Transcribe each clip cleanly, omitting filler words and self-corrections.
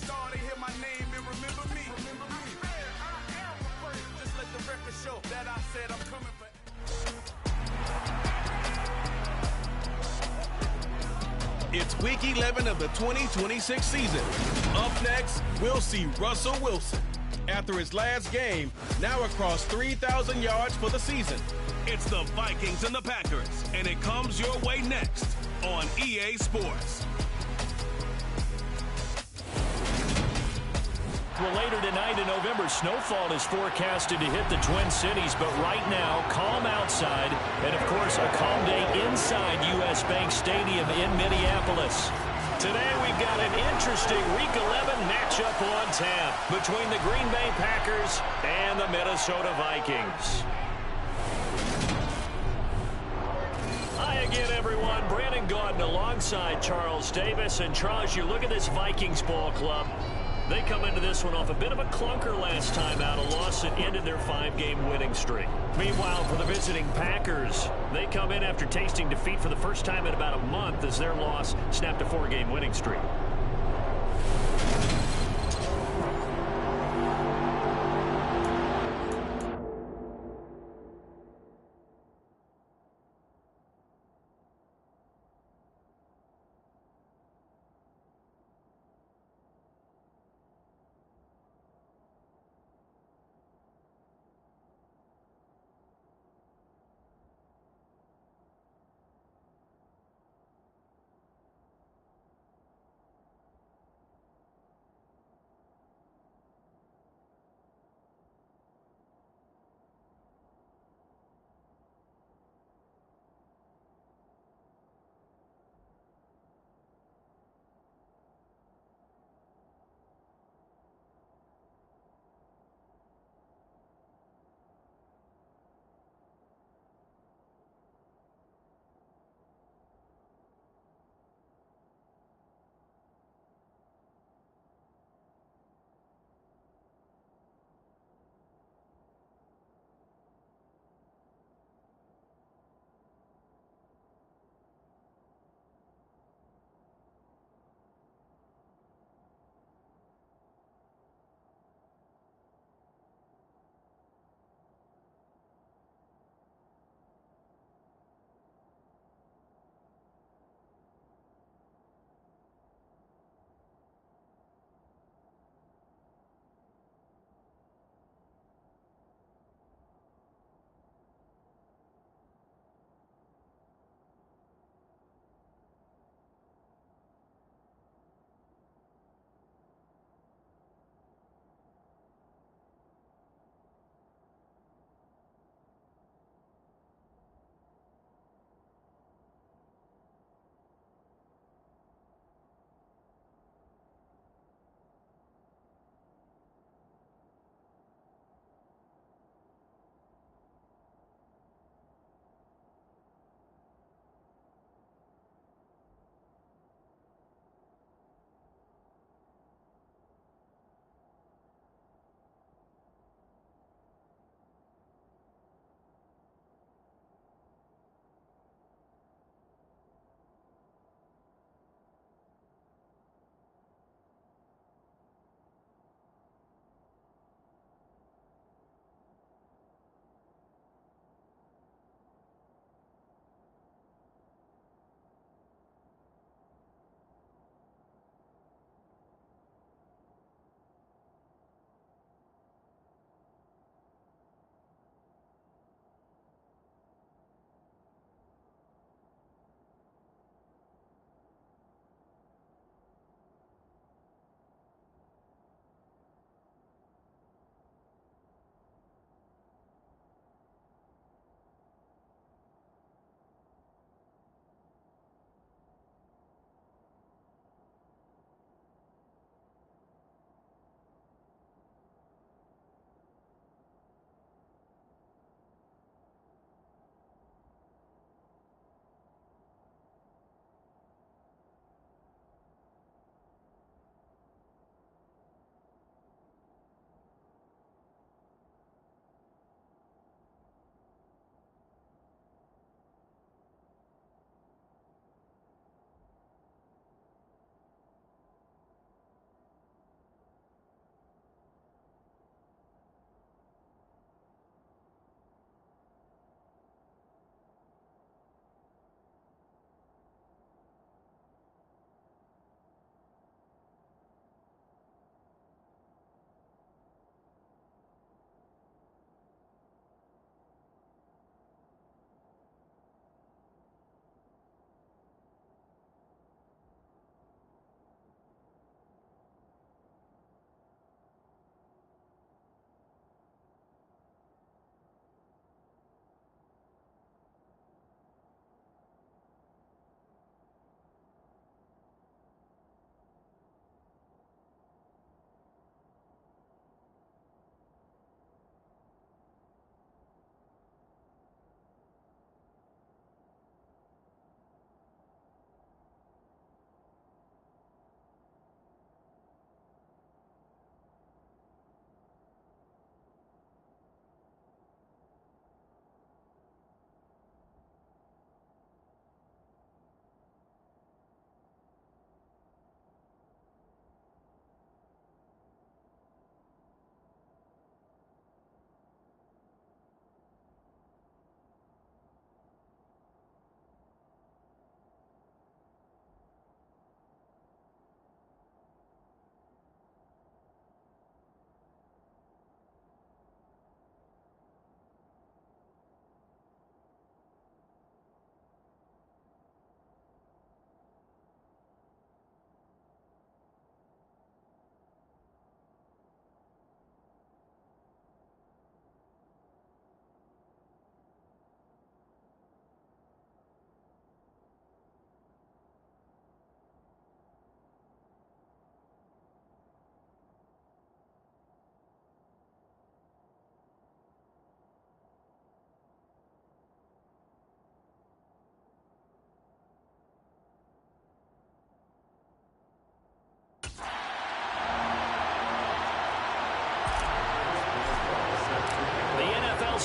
star, they hear my name and remember me. I am the first. Just let the record show that I said I'm coming for. It's week 11 of the 2026 season. Up next, we'll see Russell Wilson. After his last game, now across 3,000 yards for the season. It's the Vikings and the Packers, and it comes your way next on EA Sports. Well, later tonight in November, snowfall is forecasted to hit the Twin Cities, but right now, calm outside, and of course, a calm day inside U.S. Bank Stadium in Minneapolis. Today, we've got an interesting Week 11 matchup on tap between the Green Bay Packers and the Minnesota Vikings. Hi again, everyone. Brandon Gaudin alongside Charles Davis. And Charles, you look at this Vikings ball club. They come into this one off a bit of a clunker last time out, a loss that ended their 5-game winning streak. Meanwhile, for the visiting Packers, they come in after tasting defeat for the first time in about a month as their loss snapped a 4-game winning streak.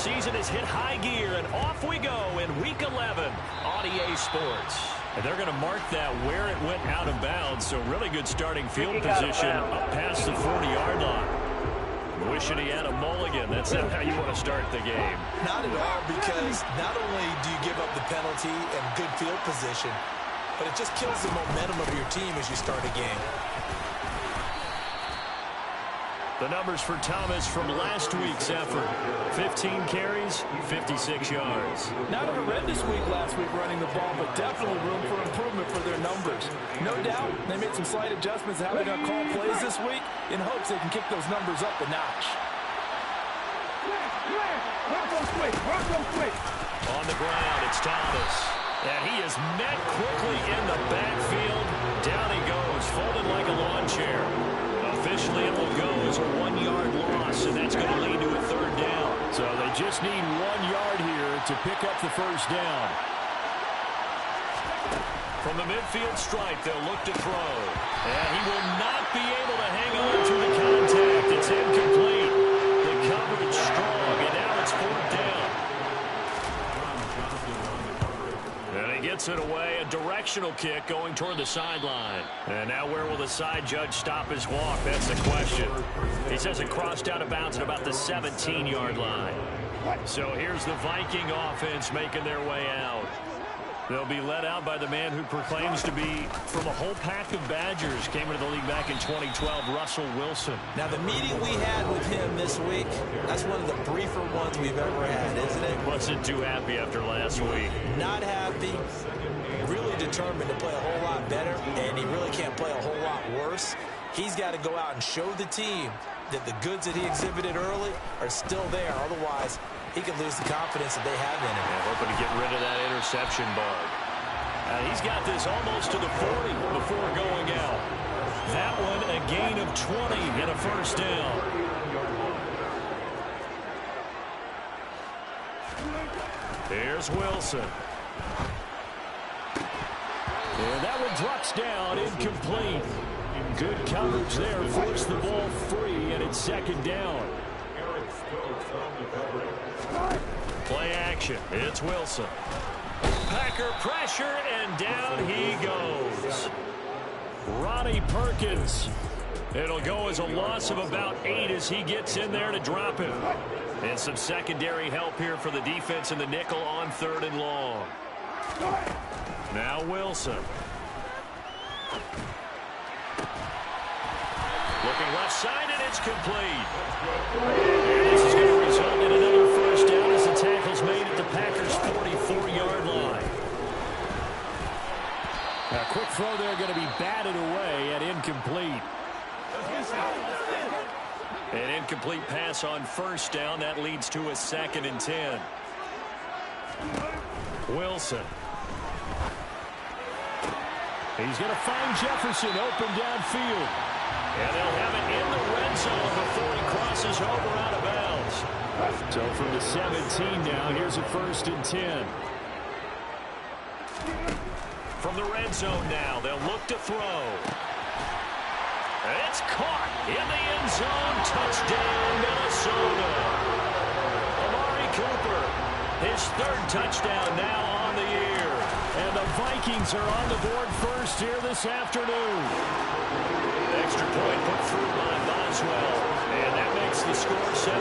season has hit high gear, and off we go in Week 11 on EA Sports. And they're going to mark that where it went out of bounds, so really good starting field position up past the 40-yard line. Wishing he had a mulligan. That's not how you want to start the game. Not at all, because not only do you give up the penalty and good field position, but it just kills the momentum of your team as you start a game. The numbers for Thomas from last week's effort. 15 carries, 56 yards. Not a horrendous week last week running the ball, but definitely room for improvement for their numbers. No doubt they made some slight adjustments to how they're going to call plays this week in hopes they can kick those numbers up a notch. On the ground, it's Thomas. And he is met quickly in the backfield. Down he goes, folded like a lawn chair. Officially, it will go as a 1-yard loss, and that's going to lead to a third down. So they just need 1 yard here to pick up the first down. From the midfield stripe, they'll look to throw. And he will not be able to hang on to the contact. It's incomplete. The coverage strong, and now it's fourth down. And he gets it away, a directional kick going toward the sideline. And now where will the side judge stop his walk? That's the question. He says it crossed out of bounds at about the 17-yard line. So here's the Viking offense making their way out. They'll be led out by the man who proclaims to be from a whole pack of Badgers. Came into the league back in 2012, Russell Wilson. Now, the meeting we had with him this week, that's one of the briefer ones we've ever had, isn't it? Wasn't too happy after last week. Not happy. Really determined to play a whole lot better, and he really can't play a whole lot worse. He's got to go out and show the team that the goods that he exhibited early are still there. Otherwise, he could lose the confidence that they have in him. Yeah, hoping to get rid of that interception bug. He's got this almost to the 40 before going out. That one a gain of 20 and a first down. Here's Wilson. And that one drops down, incomplete. Good coverage there, forced the ball free, and it's second down. Play action. It's Wilson. Packer pressure, and down he goes. Ronnie Perkins. It'll go as a loss of about 8 as he gets in there to drop him. And some secondary help here for the defense in the nickel on 3rd and long. Now Wilson. Looking left side, and it's complete. And this is going to result in another first down as the tackle's made at the Packers' 44-yard line. A quick throw there going to be batted away and incomplete. An incomplete pass on first down. That leads to a 2nd and 10. Wilson. He's going to find Jefferson open downfield. And they'll have it in the red zone before he crosses over out of bounds. So from the 17 now, here's a 1st and 10. From the red zone now, they'll look to throw. It's caught in the end zone. Touchdown, Minnesota. Amari Cooper, his 3rd touchdown now on the year. And the Vikings are on the board first here this afternoon. Extra point put through by Boswell. And that makes the score 7-0.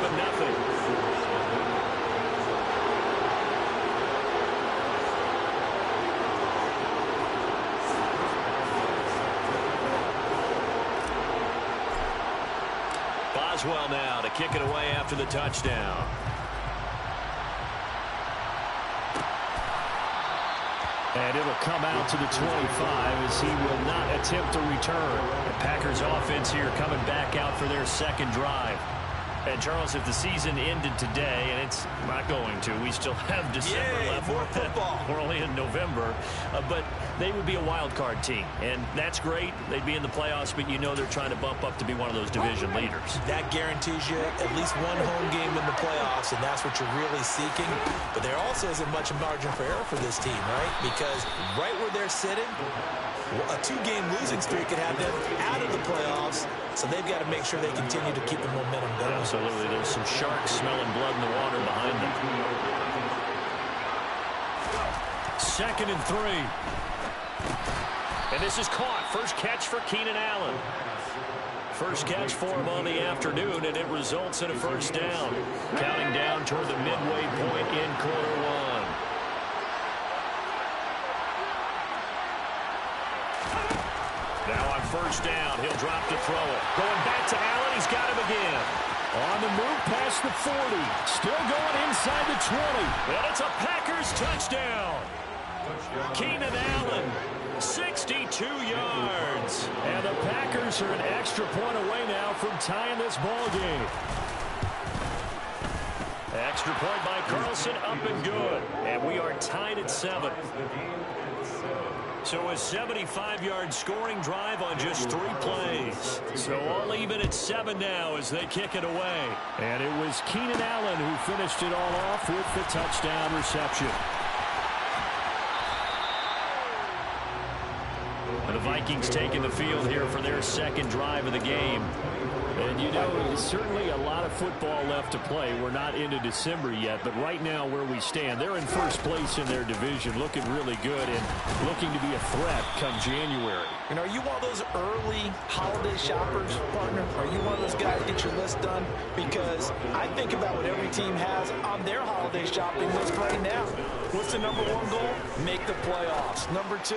Boswell now to kick it away after the touchdown. And it'll come out to the 25 as he will not attempt to return. The Packers offense here coming back out for their 2nd drive. And, Charles, if the season ended today, and it's not going to, we still have December left. More football. We're only in November. But they would be a wild card team. And that's great. They'd be in the playoffs, but you know they're trying to bump up to be one of those division leaders. That guarantees you at least one home game in the playoffs, and that's what you're really seeking. But there also isn't much margin for error for this team, right? Because right where they're sitting, a 2-game losing streak could have them out of the playoffs, so they've got to make sure they continue to keep the momentum going. Absolutely. There's some sharks smelling blood in the water behind them. 2nd and 3. And this is caught. First catch for Keenan Allen. First catch for him on the afternoon, and it results in a first down. Counting down toward the midway point in quarter one. Now on first down, he'll drop to throw it. Going back to Allen, he's got him again. On the move past the 40. Still going inside the 20. And it's a Packers touchdown. Keenan Allen, 62 yards. And the Packers are an extra point away now from tying this ball game. Extra point by Carlson, up and good. And we are tied at 7. So a 75-yard scoring drive on just 3 plays. So all even at 7 now as they kick it away. And it was Keenan Allen who finished it all off with the touchdown reception. The Vikings taking the field here for their 2nd drive of the game. And you know, there's certainly a lot of football left to play. We're not into December yet, but right now where we stand, they're in first place in their division, looking really good and looking to be a threat come January. And are you one of those early holiday shoppers, partner? Are you one of those guys get your list done? Because I think about what every team has on their holiday shopping list right now. What's the number 1 goal? Make the playoffs. Number 2,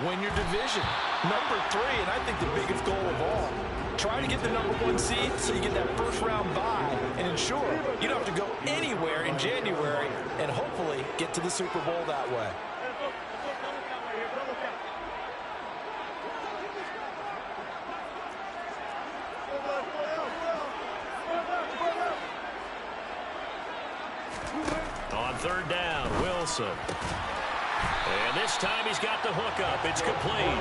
win your division. Number 3, and I think the biggest goal of all, try to get the number 1 seed so you get that first round bye and ensure you don't have to go anywhere in January and hopefully get to the Super Bowl that way. On 3rd down, Wilson. And this time he's got the hook up. It's complete.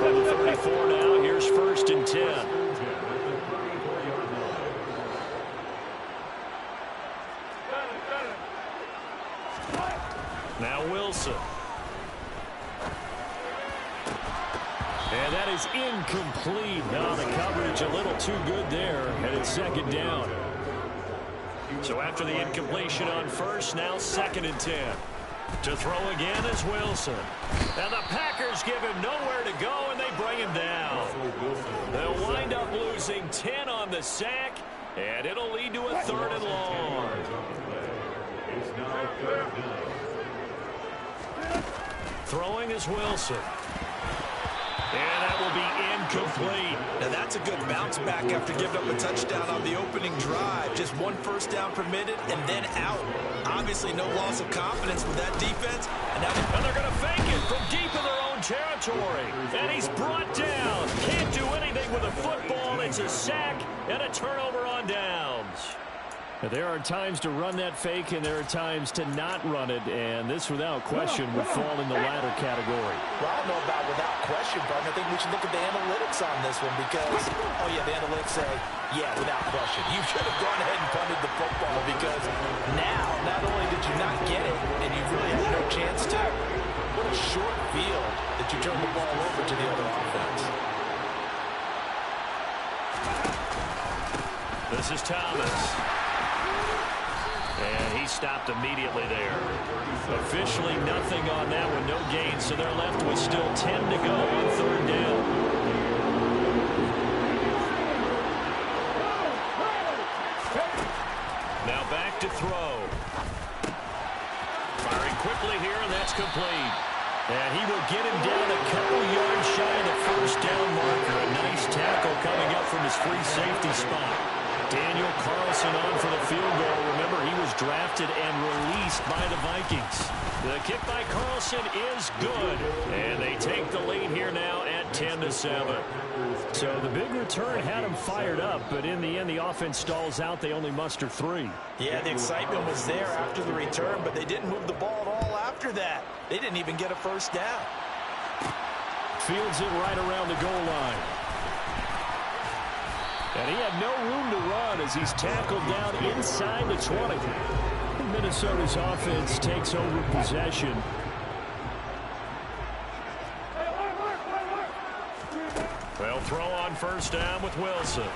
From the 34 now, here's 1st and 10. Now Wilson. And that is incomplete. Now the coverage a little too good there, and it's 2nd down. So after the incompletion on first, now 2nd and 10. To throw again is Wilson. And the Packers give him nowhere to go, and they bring him down. They'll wind up losing 10 on the sack, and it'll lead to a 3rd and long. Throwing is Wilson. And that will be incomplete. Now that's a good bounce back after giving up a touchdown on the opening drive. Just 1 first down permitted and then out. Obviously no loss of confidence with that defense. And they're going to fake it from deep in their own territory. And he's brought down. Can't do anything with a football. It's a sack and a turnover on downs. There are times to run that fake, and there are times to not run it, and this, without question, would fall in the latter category. Well, I don't know about without question, but I think we should look at the analytics on this one because, oh, yeah, the analytics say, yeah, without question. You should have gone ahead and punted the football because now, not only did you not get it, and you really had no chance to, what a short field that you turned the ball over to the other offense. This is Thomas. And he stopped immediately there. Officially nothing on that one, no gain, so they're left with still 10 to go on 3rd down. Now back to throw. Firing quickly here, and that's complete. And he will get him down a couple yards shy of the first down marker. A nice tackle coming up from his free safety spot. Daniel Carlson on for the field goal. Remember, he was drafted and released by the Vikings. The kick by Carlson is good. And they take the lead here now at 10-7. So the big return had them fired up, but in the end, the offense stalls out. They only muster 3. Yeah, the excitement was there after the return, but they didn't move the ball at all after that. They didn't even get a first down. Fields it right around the goal line. And he had no room to run as he's tackled down inside the 20. Minnesota's offense takes over possession. They'll throw on first down with Wilson.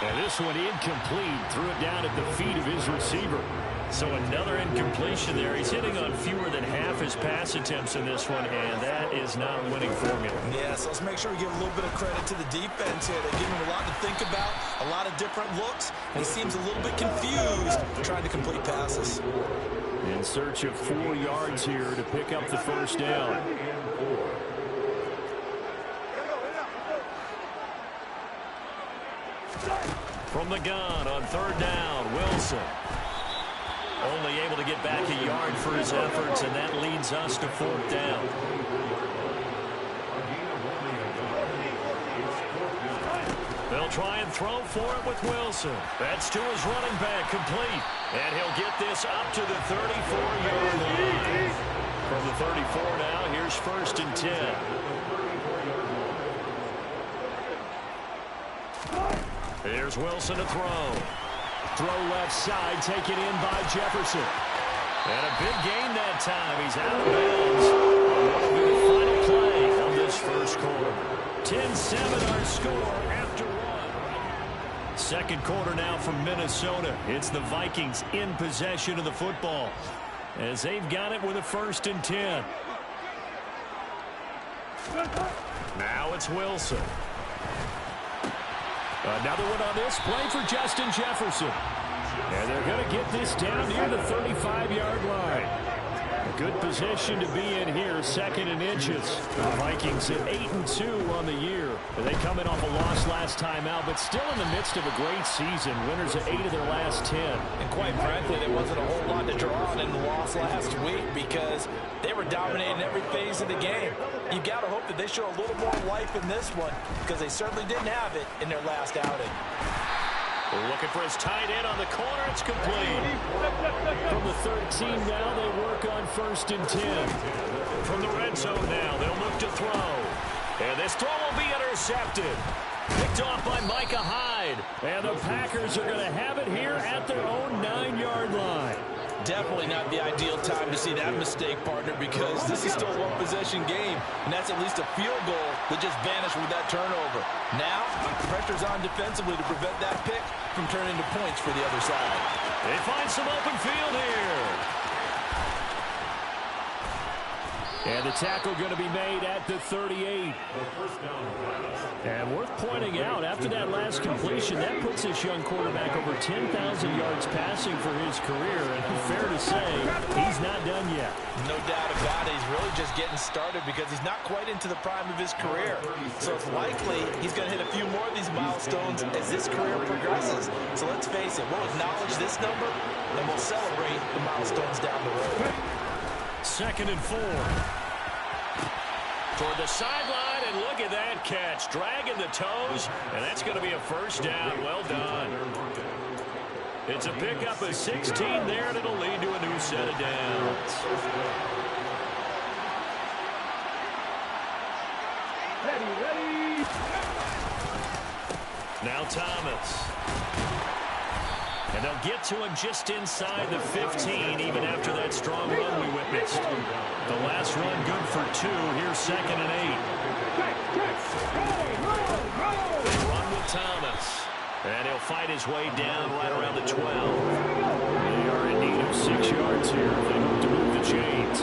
And this one incomplete. Threw it down at the feet of his receiver. So another incompletion there. He's hitting on fewer than half his pass attempts in this one, and that is not winning formula. Yeah, so let's make sure we give a little bit of credit to the defense here. They give him a lot to think about, a lot of different looks, and he seems a little bit confused trying to complete passes. In search of 4 yards here to pick up the first down. From the gun on 3rd down, Wilson. Only able to get back a yard for his efforts, and that leads us to 4th down. They'll try and throw for it with Wilson. That's to his running back, complete. And he'll get this up to the 34-yard line. From the 34 now, here's 1st and 10. Here's Wilson to throw. Throw left side, taken in by Jefferson. And a big gain that time. He's out of bounds. That'll be the final play of this first quarter. 10-7 our score after 1. Second quarter now from Minnesota. It's the Vikings in possession of the football as they've got it with a 1st and 10. Now it's Wilson. Another one on this play for Justin Jefferson. And they're going to get this down near the 35-yard line. A good position to be in here, 2nd and inches. The Vikings at 8-2 on the year. They come in off a loss last time out, but still in the midst of a great season. Winners of 8 of their last 10. And quite frankly, there wasn't a whole lot to draw on in the loss last week because they were dominating every phase of the game. You got to hope that they show a little more life in this one because they certainly didn't have it in their last outing. Looking for his tight end on the corner. It's complete. From the 13 now, they work on 1st and 10. From the red zone now, they'll look to throw. And this throw will be intercepted. Picked off by Micah Hyde. And the Packers are going to have it here at their own 9-yard line. Definitely not the ideal time to see that mistake, partner, because this is still a one-possession game, and that's at least a field goal that just vanished with that turnover. Now, pressure's on defensively to prevent that pick from turning into points for the other side. They find some open field here. And the tackle going to be made at the 38. And worth pointing out, after that last completion, that puts this young quarterback over 10,000 yards passing for his career. And fair to say, he's not done yet. No doubt about it. He's really just getting started because he's not quite into the prime of his career. So it's likely he's going to hit a few more of these milestones as this career progresses. So let's face it, we'll acknowledge this number, and we'll celebrate the milestones down the road. 2nd and 4. Toward the sideline, and look at that catch. Dragging the toes, and that's going to be a 1st down. Well done. It's a pickup of 16 there, and it'll lead to a new set of downs. Ready. Now Thomas. And they'll get to him just inside the 15, even after that strong run we witnessed. The last run good for 2. Here's 2nd and 8. They run with Thomas. And he'll fight his way down right around the 12. They are in need of 6 yards here if they hope to move the chains.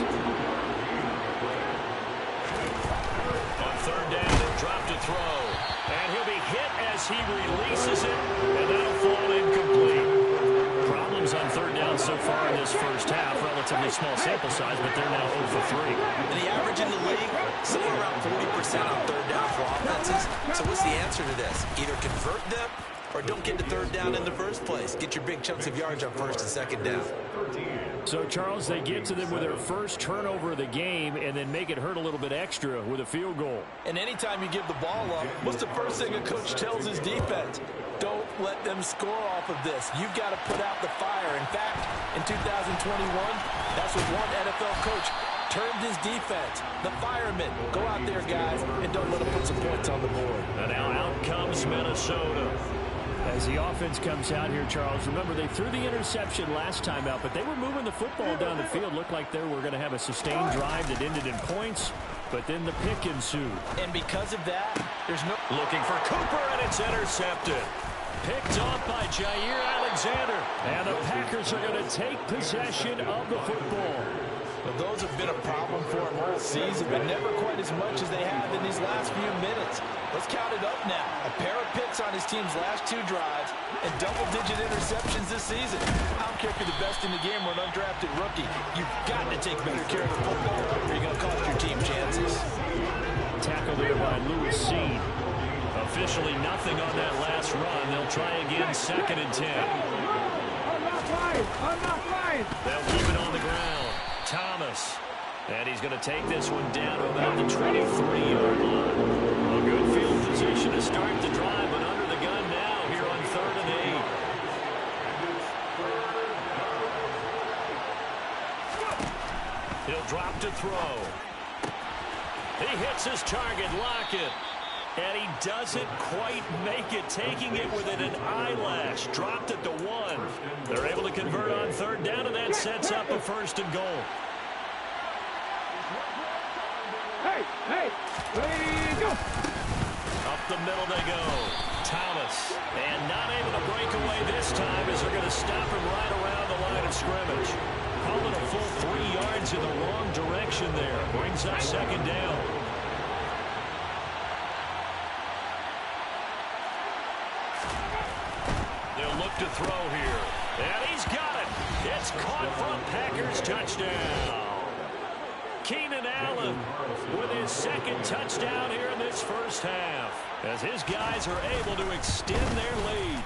On 3rd down, they'll drop to throw. And he'll be hit as he releases it, and that'll fall incomplete. Problems on 3rd down so far in this first half. Relatively small sample size, but they're now 0 for 3. And the average in the league, somewhere around 40% on 3rd down for offenses. So what's the answer to this? Either convert them or don't get to 3rd down in the first place. Get your big chunks of yards on 1st and 2nd down. So, Charles, they get to them with their first turnover of the game and then make it hurt a little bit extra with a field goal. And anytime you give the ball up, what's the first thing a coach tells his defense? Don't let them score off of this. You've got to put out the fire. In fact, in 2021, that's what one NFL coach termed his defense. The firemen. Go out there, guys, and don't let them put some points on the board. And now out comes Minnesota. As the offense comes out here, Charles, remember they threw the interception last time out, but they were moving the football down the field. Looked like they were going to have a sustained drive that ended in points, but then the pick ensued. And because of that, there's no... Looking for Cooper, and it's intercepted. Picked off by Jair Alexander. And the Packers are going to take possession of the football. Well, those have been a problem for them all season, but never quite as much as they have in these last few minutes. Let's count it up now. A pair of picks on his team's last 2 drives and double-digit interceptions this season. I don't care if you're the best in the game or an undrafted rookie. You've got to take better care of the football or you're going to cost your team chances. Tackled there by Lewis Seen. Officially nothing on that last run. They'll try again, 2nd and 10. I'm not flying. They'll keep it on the ground. Thomas. And he's going to take this one down to about the 23-yard line. A good field position to start the drive, but under the gun now here on 3rd and 8. He'll drop to throw. He hits his target, Lockett. And he doesn't quite make it, taking it within an eyelash. Dropped it to 1. They're able to convert on 3rd down, and that sets up a 1st and goal. Hey, ready, go. Up the middle they go. Thomas. And not able to break away this time as they're going to stop him right around the line of scrimmage. Call it a full 3 yards in the wrong direction there. Brings up 2nd down. They'll look to throw here. And he's got it. It's caught for a Packers touchdown. Keenan Allen with his 2nd touchdown here in this first half as his guys are able to extend their lead.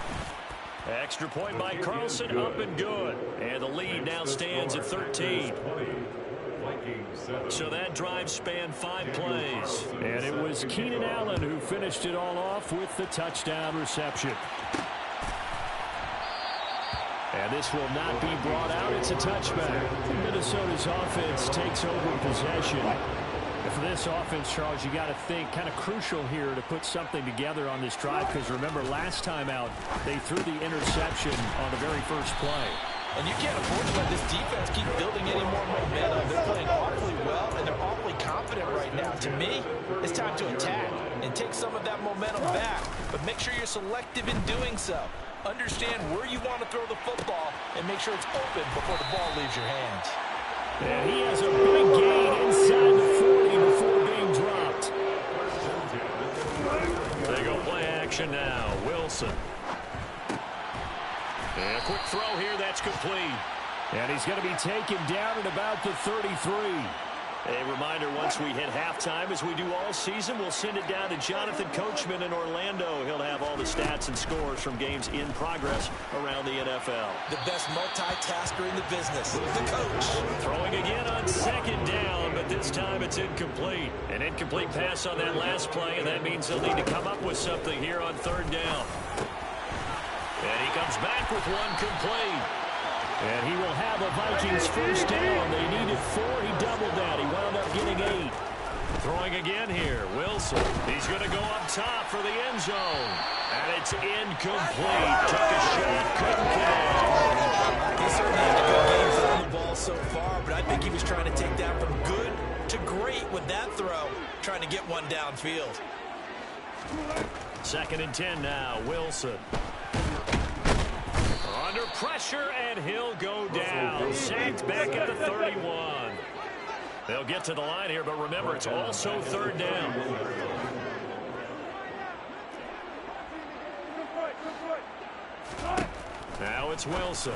Extra point by Carlson, up and good. And the lead now stands at 13. So that drive spanned 5 plays. And it was Keenan Allen who finished it all off with the touchdown reception. And this will not be brought out. It's a touchback. Minnesota's offense takes over possession. And for this offense, Charles, you got to think kind of crucial here to put something together on this drive, because remember last time out they threw the interception on the very first play. And you can't afford to let this defense keep building any more momentum. They're playing awfully well, and they're awfully confident right now. To me, it's time to attack and take some of that momentum back. But make sure you're selective in doing so. Understand where you want to throw the football and make sure it's open before the ball leaves your hands. And he has a big gain inside the 40 before being dropped. They go play action now. Wilson. And a quick throw here, that's complete. And he's going to be taken down at about the 33. A reminder, once we hit halftime, as we do all season, we'll send it down to Jonathan Coachman in Orlando. He'll have all the stats and scores from games in progress around the NFL. The best multitasker in the business, the coach. Throwing again on 2nd down, but this time it's incomplete. An incomplete pass on that last play, and that means they'll need to come up with something here on 3rd down. And he comes back with one complete. And he will have a Vikings 1st down. They needed 4. He doubled that. He wound up getting 8. Throwing again here. Wilson. He's going to go up top for the end zone. And it's incomplete. Took a shot. Couldn't connect. He certainly had a good game throwing the ball so far, but I think he was trying to take that from good to great with that throw, trying to get one downfield. 2nd and 10 now. Wilson. Under pressure, and he'll go down. Sacked back at the 31. They'll get to the line here, but remember, it's also 3rd down. Now it's Wilson.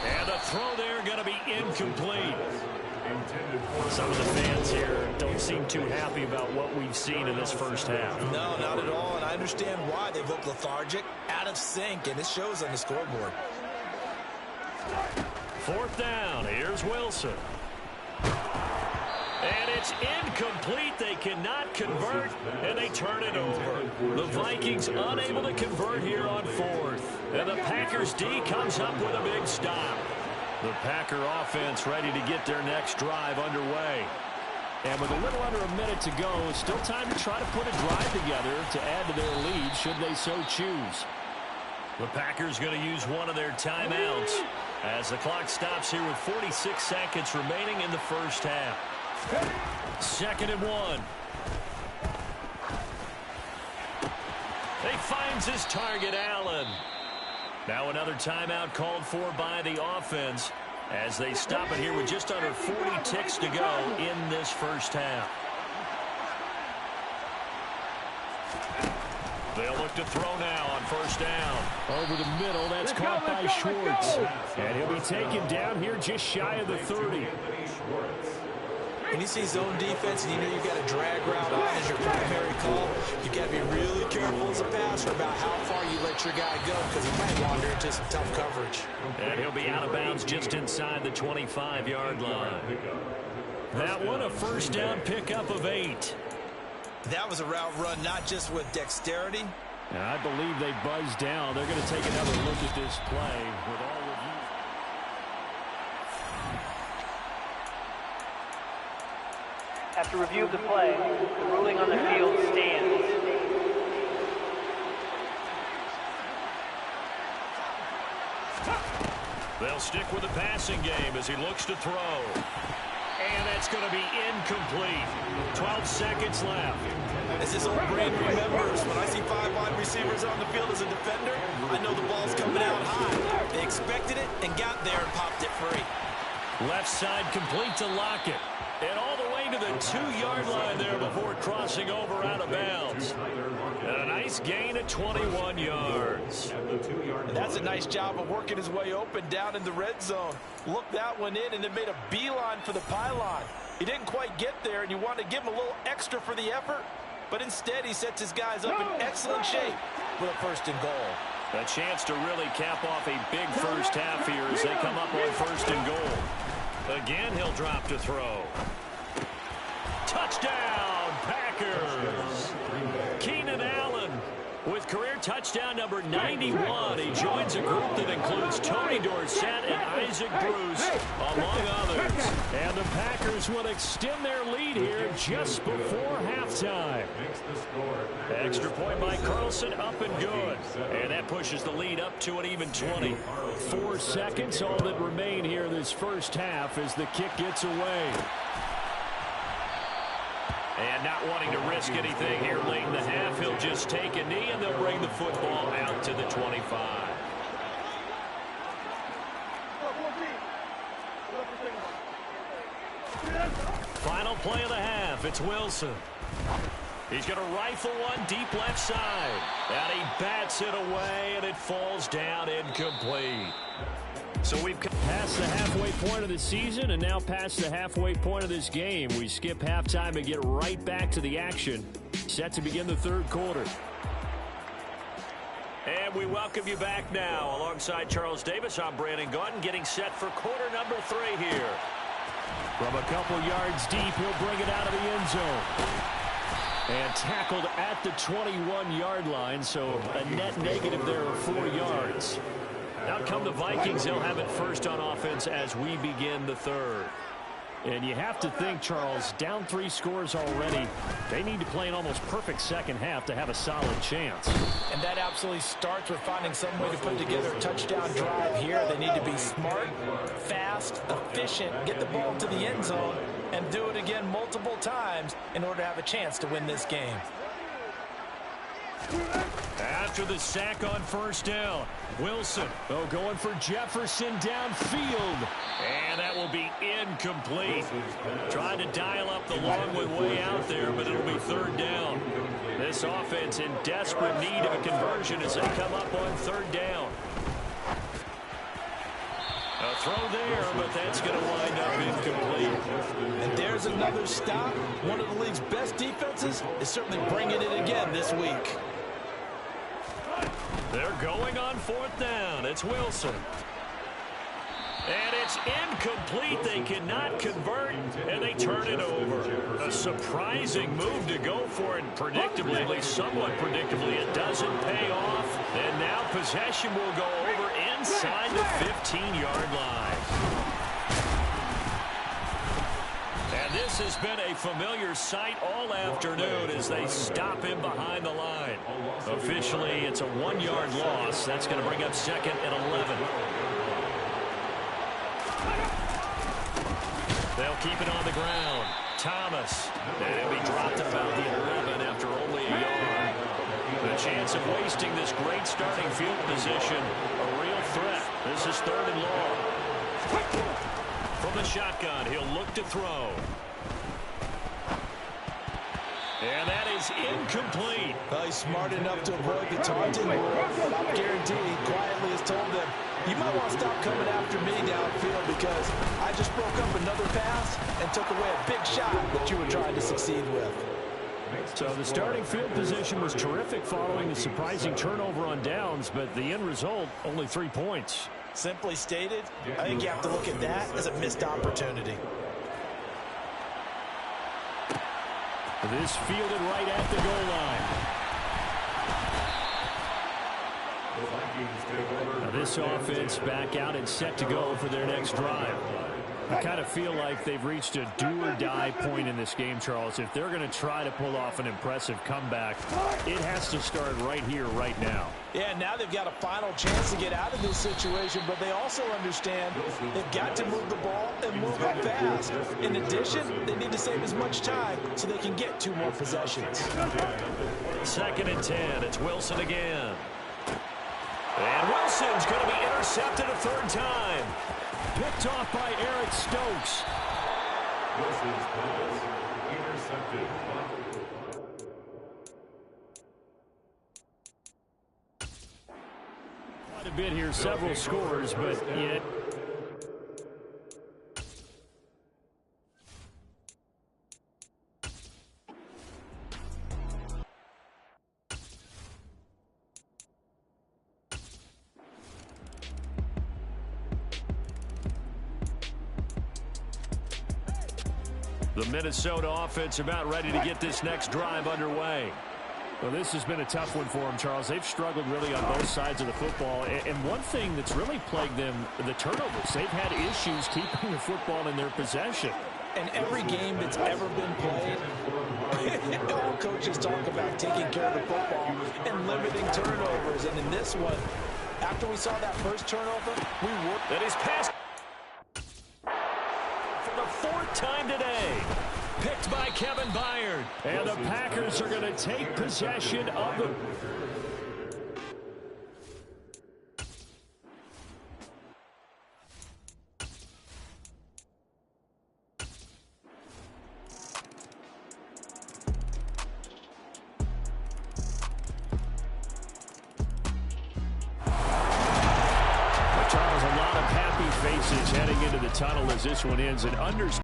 And the throw there going to be incomplete. Some of the fans here don't seem too happy about what we've seen in this first half. No, not at all, and I understand why. They've looked lethargic, out of sync, and it shows on the scoreboard. 4th down. Here's Wilson. And it's incomplete. They cannot convert, and they turn it over. The Vikings unable to convert here on 4th. And the Packers D comes up with a big stop. The Packer offense ready to get their next drive underway. And with a little under a minute to go, still time to try to put a drive together to add to their lead should they so choose. The Packers going to use one of their timeouts as the clock stops here with 46 seconds remaining in the first half. 2nd and 1. They finds his target, Allen. Now another timeout called for by the offense as they stop it here with just under 40 ticks to go in this first half. They'll look to throw now on first down. Over the middle, that's caught by Schwartz. And he'll be taken down here just shy of the 30. When you see zone defense and you know you've got a drag route on as your primary call, you've got to be really careful as a passer about how far you let your guy go because he might wander into some tough coverage. And he'll be out of bounds just inside the 25-yard line. That one, a first down pickup of 8. That was a route run not just with dexterity. I believe they buzzed down. They're going to take another look at this play with all reviews. After review of the play, the ruling on the field stands. They'll stick with the passing game as he looks to throw. And that's going to be incomplete. 12 seconds left. As his old brain remembers, when I see 5 wide receivers on the field as a defender, I know the ball's coming out high. They expected it and got there and popped it free. Left side complete to Lockett. And all the way to the 2-yard line there before crossing over out of bounds. And a nice gain of 21 yards. And that's a nice job of working his way open down in the red zone. Looked that one in and then made a beeline for the pylon. He didn't quite get there, and you want to give him a little extra for the effort. But instead, he sets his guys up in excellent shape with a first and goal. A chance to really cap off a big first half here as they come up on first and goal. Again, he'll drop to throw. Touchdown, Packers. Keenan Allen with career touchdown number 91. He joins a group that includes Tony Dorsett and Isaac Bruce, among others. And the Packers will extend their lead here just before halftime. Extra point by Carlson, up and good. And that pushes the lead up to an even 20. 4 seconds, all that remain here this first half as the kick gets away. And not wanting to risk anything here late in the half, he'll just take a knee, and they'll bring the football out to the 25. Final play of the half, it's Wilson. He's going to rifle one deep left side. And he bats it away, and it falls down incomplete. So we've passed the halfway point of the season and now past the halfway point of this game. We skip halftime and get right back to the action. Set to begin the third quarter. And we welcome you back now. Alongside Charles Davis, I'm Brandon Gaudin, getting set for quarter number 3 here. From a couple yards deep, he'll bring it out of the end zone. And tackled at the 21-yard line, so a net negative there of 4 yards. Out come the Vikings. They'll have it first on offense as we begin the third. And you have to think, Charles, down 3 scores already. They need to play an almost perfect second half to have a solid chance. And that absolutely starts with finding some way to put together a touchdown drive here. They need to be smart, fast, efficient, get the ball to the end zone, and do it again multiple times in order to have a chance to win this game. After the sack on first down, Wilson. Oh, going for Jefferson downfield. And that will be incomplete. Trying to dial up the long one way out there, but it'll be third down. This offense in desperate need of a conversion as they come up on third down. A throw there, but that's going to wind up incomplete. And there's another stop. One of the league's best defenses is certainly bringing it again this week. They're going on fourth down. It's Wilson. And it's incomplete. They cannot convert, and they turn it over. A surprising move to go for it. Predictably, at least somewhat predictably, it doesn't pay off. And now possession will go over inside the 15-yard line. And this has been a familiar sight all afternoon as they stop him behind the line. Officially, it's a 1-yard loss. That's going to bring up second and 11. They'll keep it on the ground. Thomas. And he'll be dropped about the 11 after only a yard. The chance chance of wasting this great starting field position. A real threat. This is 3rd and long. From the shotgun, he'll look to throw. And that is incomplete. Well, he's smart enough to avoid the taunting rule, but I'm guaranteed he quietly has told them, you might want to stop coming after me downfield because I just broke up another pass and took away a big shot that you were trying to succeed with. So the starting field position was terrific following the surprising turnover on downs, but the end result, only 3 points. Simply stated, I think you have to look at that as a missed opportunity. This fielded right at the goal line. Now this offense back out and set to go for their next drive. I kind of feel like they've reached a do-or-die point in this game, Charles. If they're going to try to pull off an impressive comeback, it has to start right here, right now. Yeah, now they've got a final chance to get out of this situation, but they also understand they've got to move the ball and move it fast. In addition, they need to save as much time so they can get 2 more possessions. 2nd and 10. It's Wilson again. And Wilson's going to be intercepted a 3rd time. Picked off by Eric Stokes. Wilson's pass intercepted. Quite a bit here, several scores, but yet the Minnesota offense about ready to get this next drive underway. Well, this has been a tough one for them, Charles. They've struggled really on both sides of the football. And one thing that's really plagued them, the turnovers. They've had issues keeping the football in their possession. And every game that's ever been played, all coaches talk about taking care of the football and limiting turnovers. And in this one, after we saw that first turnover, we worked. That is passed for the 4th time today. Picked by Kevin Byard. And the Packers are going to take possession of the... Charles, a lot of happy faces heading into the tunnel as this one ends. And